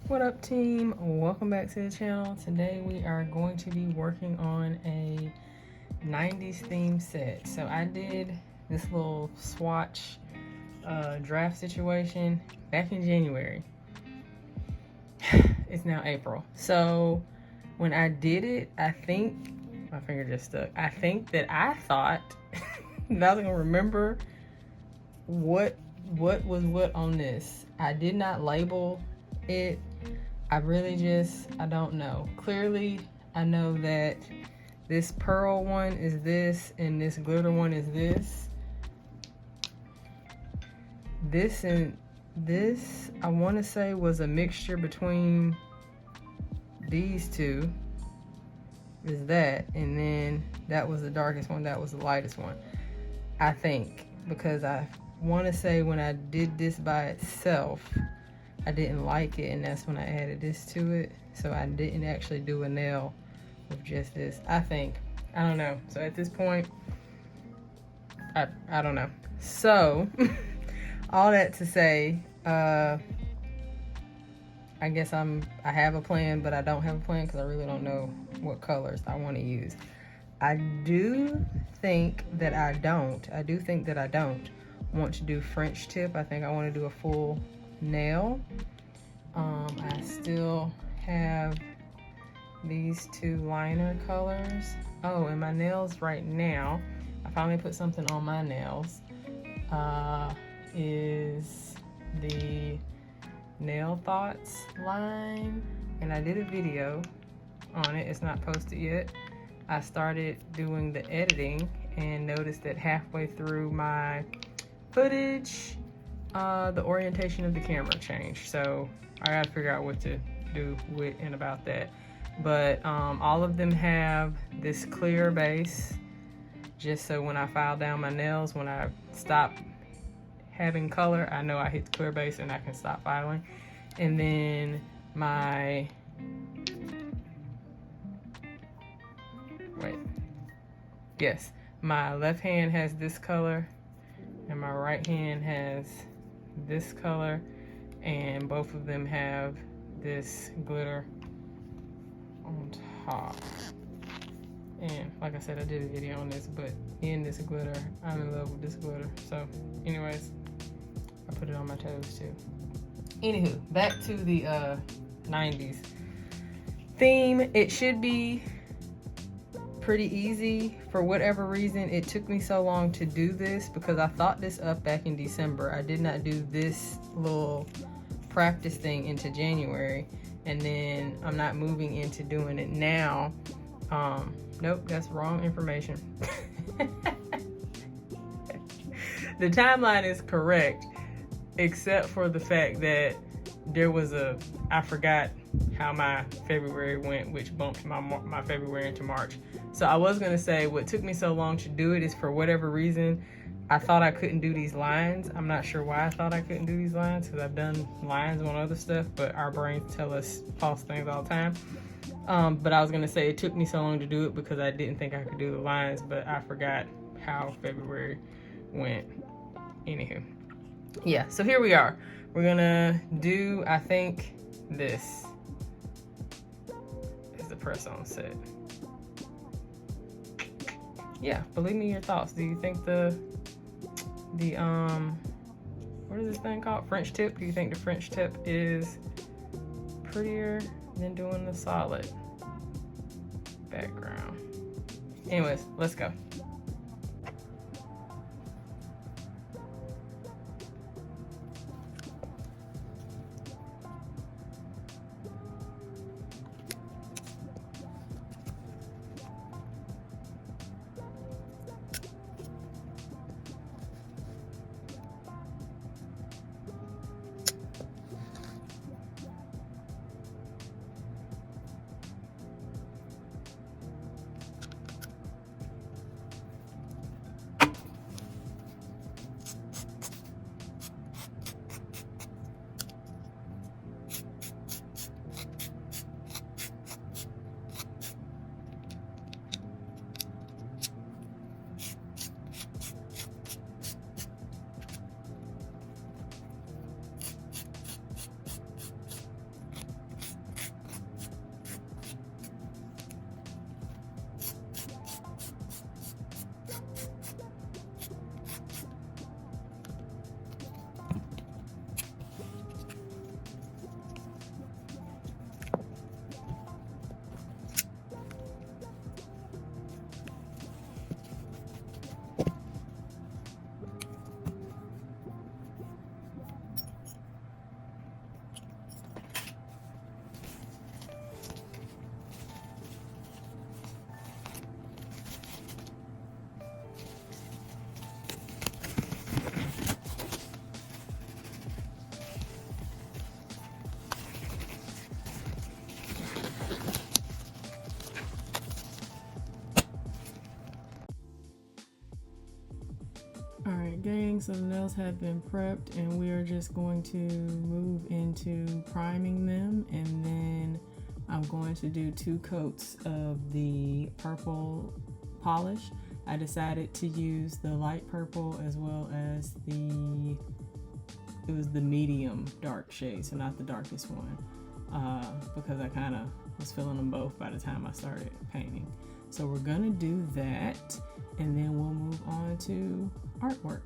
What up, team? Welcome back to the channel. Today we are going to be working on a 90s theme set. So I did this little swatch draft situation back in January. It's now April. So when I did it, I think my finger just stuck. I think that I thought that I was gonna remember what was what on this. I did not label it. I don't know. Clearly, I know that this pearl one is this and this glitter one is this. This and this, I want to say, was a mixture between these two. Is that, and then that was the darkest one, that was the lightest one. I think, because I want to say when I did this by itself, I didn't like it, and that's when I added this to it. So I didn't actually do a nail with just this, I think. I don't know. So at this point, I don't know. So all that to say, I guess I have a plan, but I don't have a plan because I really don't know what colors I want to use. I do think that I don't want to do French tip. I think I want to do a full nail. I still have these two liner colors. Oh, and my nails right now, I finally put something on my nails, is the Nail Thoughts line, and I did a video on it. It's not posted yet. I started doing the editing and noticed that halfway through my footage, the orientation of the camera changed. So I gotta figure out what to do with and about that. But all of them have this clear base, just so when I file down my nails, when I stop having color, I know I hit the clear base and I can stop filing. And then my my left hand has this color and my right hand has this color, and both of them have this glitter on top. And like I said, I did a video on this, but in this glitter, I'm in love with this glitter. So anyways, I put it on my toes too. Anywho, back to the 90s theme. It should be pretty easy. For whatever reason, it took me so long to do this because I thought this up back in December. I did not do this little practice thing into January, and then I'm not moving into doing it now. Nope, that's wrong information. The timeline is correct, except for the fact that there was I forgot how my February went, which bumped my February into March. So I was gonna say what took me so long to do it is, for whatever reason, I thought I couldn't do these lines. I'm not sure why I thought I couldn't do these lines, because I've done lines on other stuff, but our brains tell us false things all the time. But I was gonna say it took me so long to do it because I didn't think I could do the lines, but I forgot how February went. Anywho, yeah, so here we are. We're gonna do, I think, this is the press on set. Yeah, believe me your thoughts. Do you think the what is this thing called? French tip? Do you think the French tip is prettier than doing the solid background? Anyways, let's go. so the nails have been prepped and we are just going to move into priming them, and then I'm going to do 2 coats of the purple polish. I decided to use the light purple as well as it was the medium dark shade, so not the darkest one, because I kind of was feeling them both by the time I started painting. So we're gonna do that, and then we'll move on to artwork.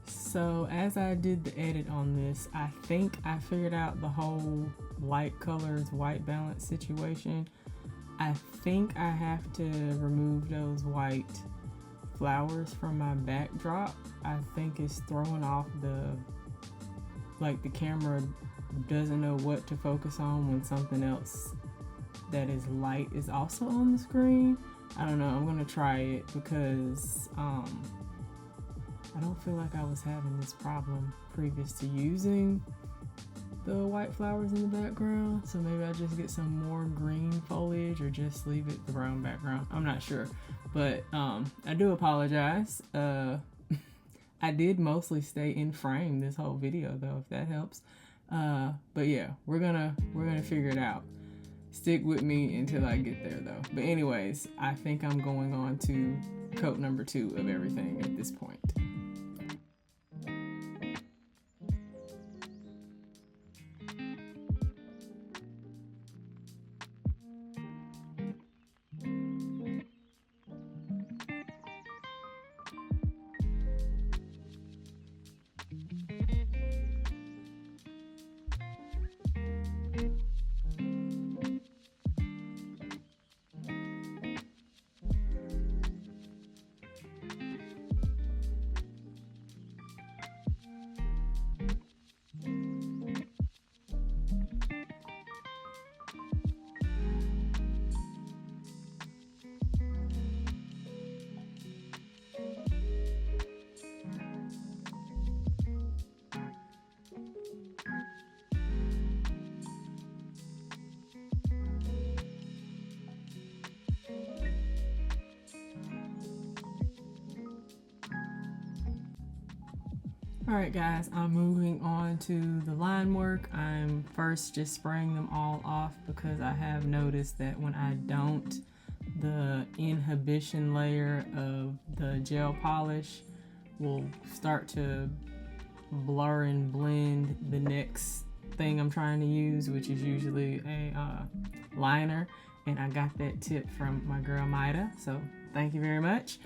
So as I did the edit on this, I think I figured out the whole light colors, white balance situation. I think I have to remove those white flowers from my backdrop. I think it's throwing off the camera doesn't know what to focus on when something else that is light is also on the screen. I don't know, I'm gonna try it because I don't feel like I was having this problem previous to using the white flowers in the background. So maybe I'll just get some more green foliage or just leave it the brown background. I'm not sure, but I do apologize. I did mostly stay in frame this whole video though, if that helps. But yeah, we're gonna figure it out. Stick with me until I get there though. But anyways, I think I'm going on to coat number 2 of everything at this point. Alright guys, I'm moving on to the line work. I'm first just spraying them all off because I have noticed that when I don't, the inhibition layer of the gel polish will start to blur and blend the next thing I'm trying to use, which is usually a liner. And I got that tip from my girl Maida, so thank you very much.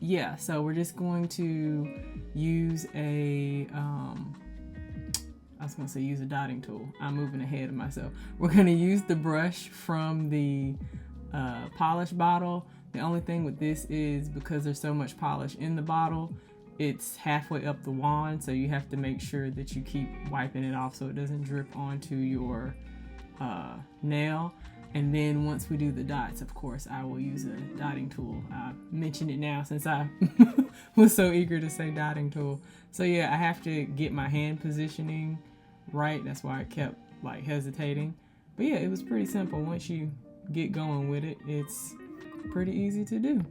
Yeah, so we're just going to use I was gonna say use a dotting tool. I'm moving ahead of myself. We're gonna use the brush from the polish bottle. The only thing with this is because there's so much polish in the bottle, it's halfway up the wand, so you have to make sure that you keep wiping it off so it doesn't drip onto your nail. And then once we do the dots, of course, I will use a dotting tool. I mentioned it now since I was so eager to say dotting tool. So yeah, I have to get my hand positioning right. That's why I kept like hesitating. But yeah, it was pretty simple. Once you get going with it, it's pretty easy to do.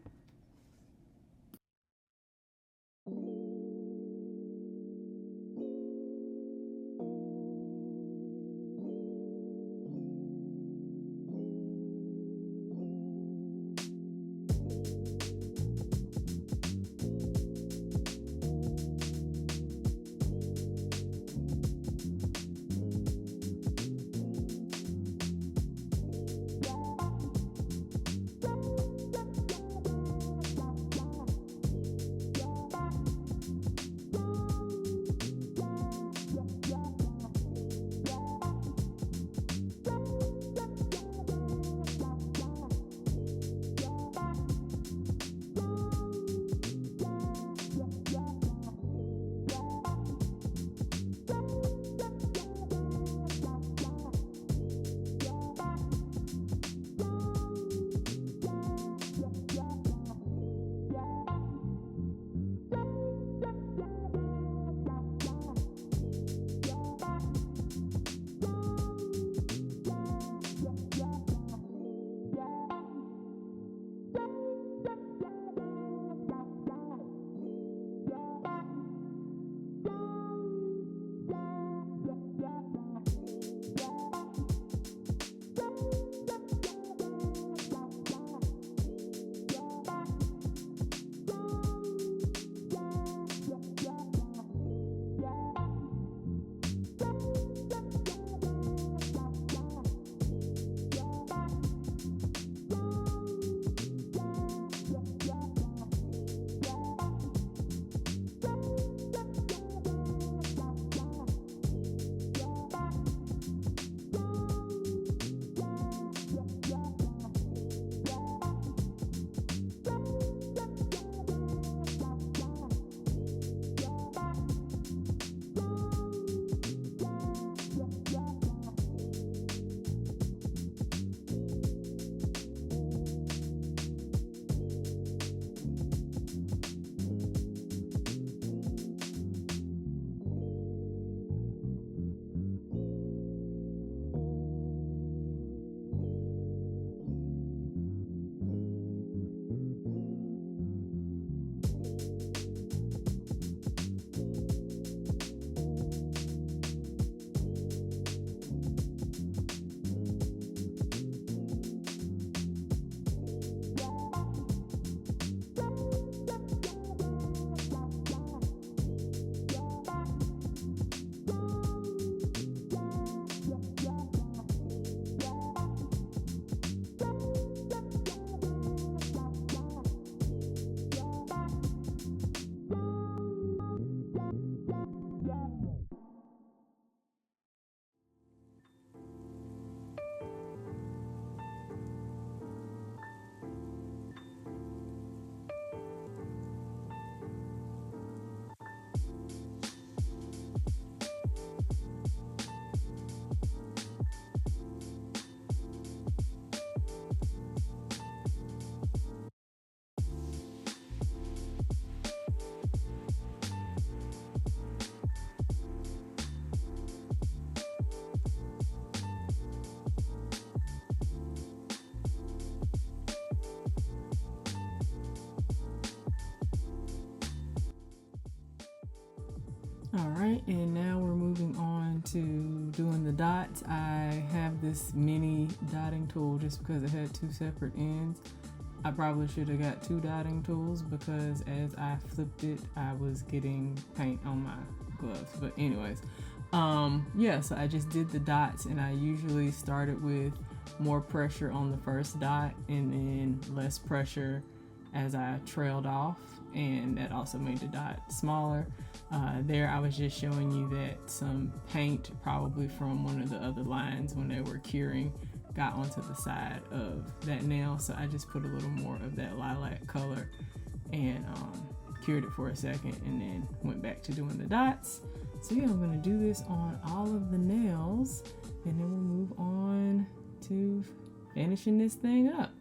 All right, and now we're moving on to doing the dots. I have this mini dotting tool just because it had two separate ends. I probably should have got two dotting tools because as I flipped it, I was getting paint on my gloves. But anyways, yeah, so I just did the dots, and I usually started with more pressure on the first dot and then less pressure as I trailed off, and that also made the dot smaller. There I was just showing you that some paint, probably from one of the other lines when they were curing, got onto the side of that nail, so I just put a little more of that lilac color and cured it for a second and then went back to doing the dots. So yeah, I'm going to do this on all of the nails, and then we'll move on to finishing this thing up.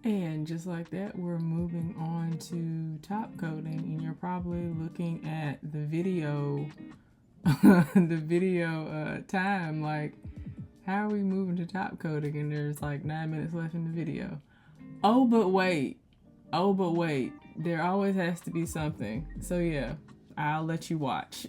And just like that, we're moving on to top coating, and you're probably looking at the video time, like, how are we moving to top coating and there's like 9 minutes left in the video? Oh but wait, there always has to be something. So yeah, I'll let you watch.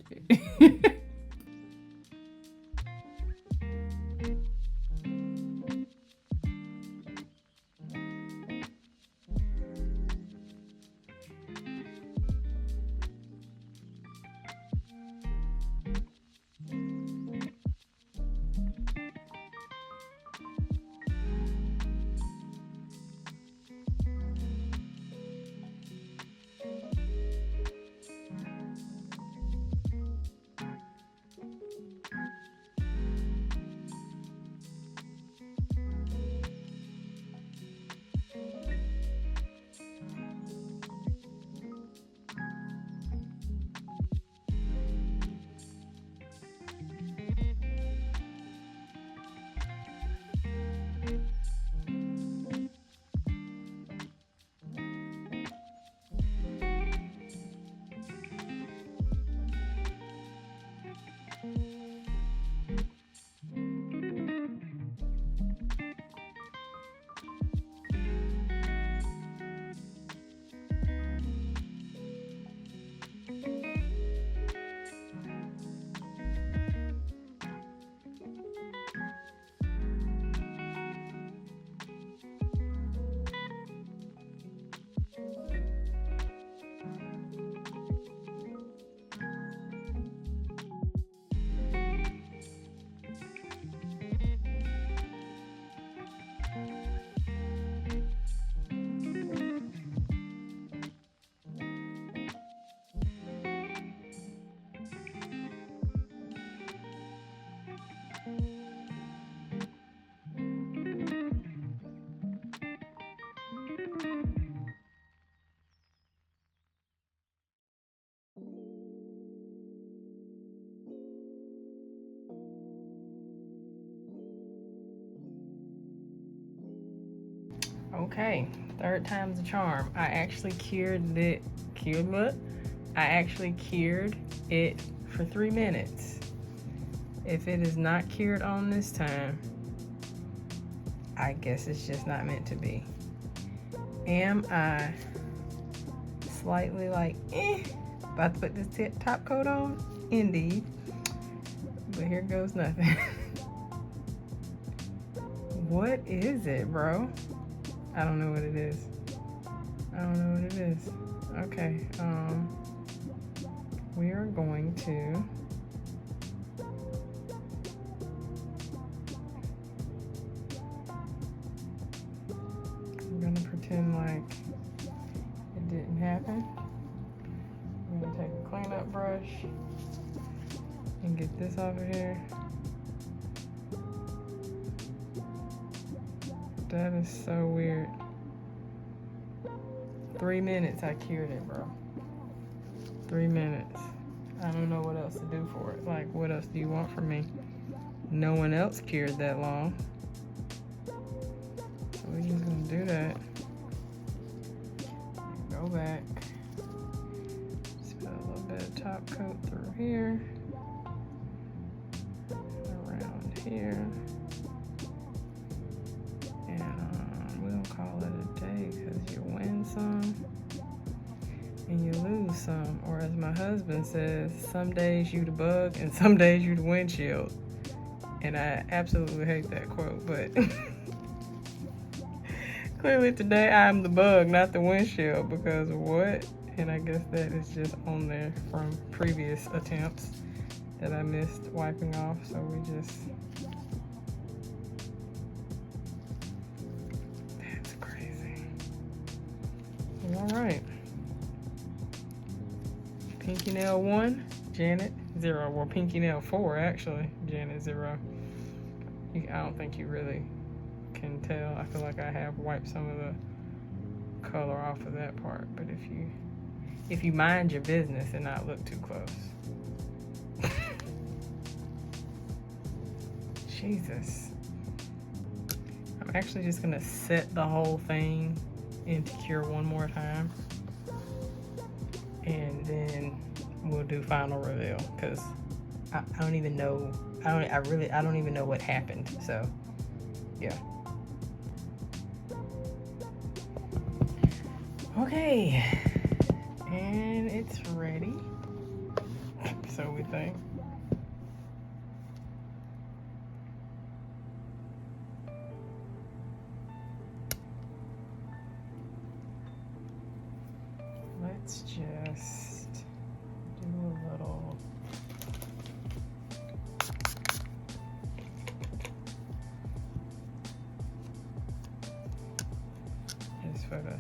Okay, third time's a charm. I actually cured it for 3 minutes. If it is not cured on this time, I guess it's just not meant to be. Am I slightly like, about to put this top coat on? Indeed. But here goes nothing. What is it, bro? I don't know what it is. I don't know what it is. Okay, we are going to I'm gonna pretend like it didn't happen. I'm gonna take a cleanup brush and get this off of here. That is so weird. 3 minutes I cured it, bro. 3 minutes. I don't know what else to do for it. Like, what else do you want from me? No one else cured that long. So we're just gonna do that. Go back. Just put a little bit of top coat through here. Around here. And we'll call it a day because you win some and you lose some. Or as my husband says, some days you the bug and some days you the windshield. And I absolutely hate that quote, but clearly today I'm the bug, not the windshield, because what? And I guess that is just on there from previous attempts that I missed wiping off. So we just, that's crazy. All right. Pinky nail 1, Janet 0. Well, pinky nail 4 actually, Janet 0. I don't think you really can tell. I feel like I have wiped some of the color off of that part, but if you mind your business and not look too close. Jesus. I'm actually just gonna set the whole thing into cure one more time, and then we'll do final reveal, because I don't even know. I don't even know what happened. So yeah. Okay, and it's ready. So we think. Let's just do a little. Just for the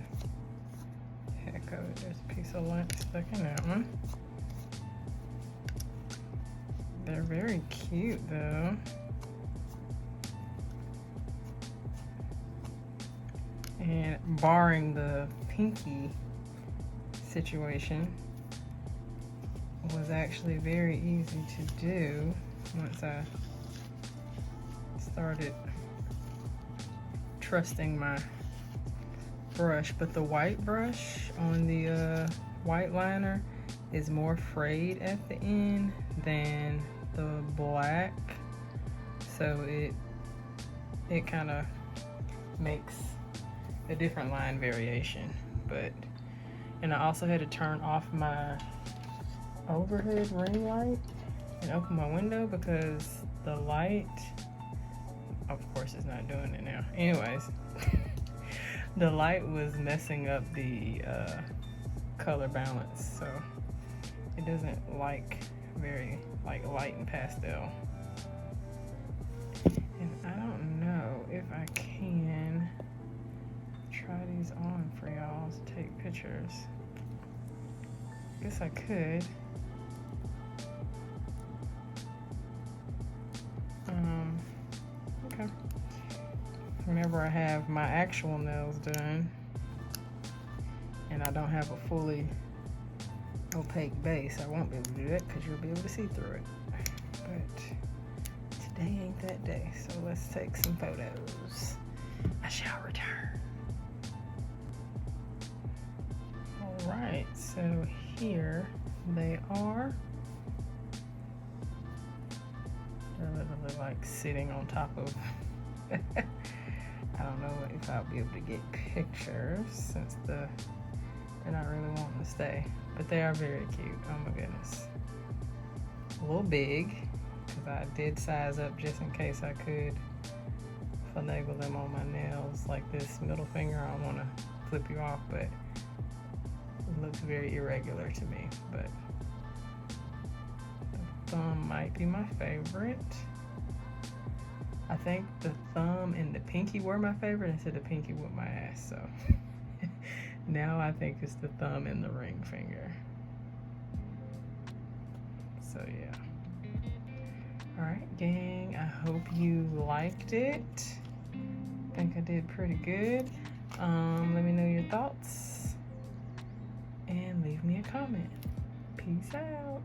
heck of it, there's a piece of lint stuck in that one. They're very cute though. And barring the pinky situation, was actually very easy to do once I started trusting my brush. But the white brush on the white liner is more frayed at the end than the black, so it kind of makes a different line variation. But and I also had to turn off my overhead ring light and open my window because the light, of course it's not doing it now. Anyways, the light was messing up the color balance, so it doesn't like very like light and pastel. And I don't know if I can try these on for y'all to take pictures. Guess I could. Okay. Whenever I have my actual nails done and I don't have a fully opaque base, I won't be able to do that because you'll be able to see through it. But today ain't that day, so let's take some photos. I shall return. Alright, so here they are. They're literally like sitting on top of I don't know if I'll be able to get pictures since they're not really wanting to stay. But they are very cute. Oh my goodness. A little big, because I did size up just in case I could finagle them on my nails. Like this middle finger, I don't want to flip you off, but it looks very irregular to me. But the thumb might be my favorite. I think the thumb and the pinky were my favorite instead of pinky with my ass, so now I think it's the thumb and the ring finger. So yeah. Alright gang, I hope you liked it. I think I did pretty good. Let me know your thoughts and leave me a comment. Peace out.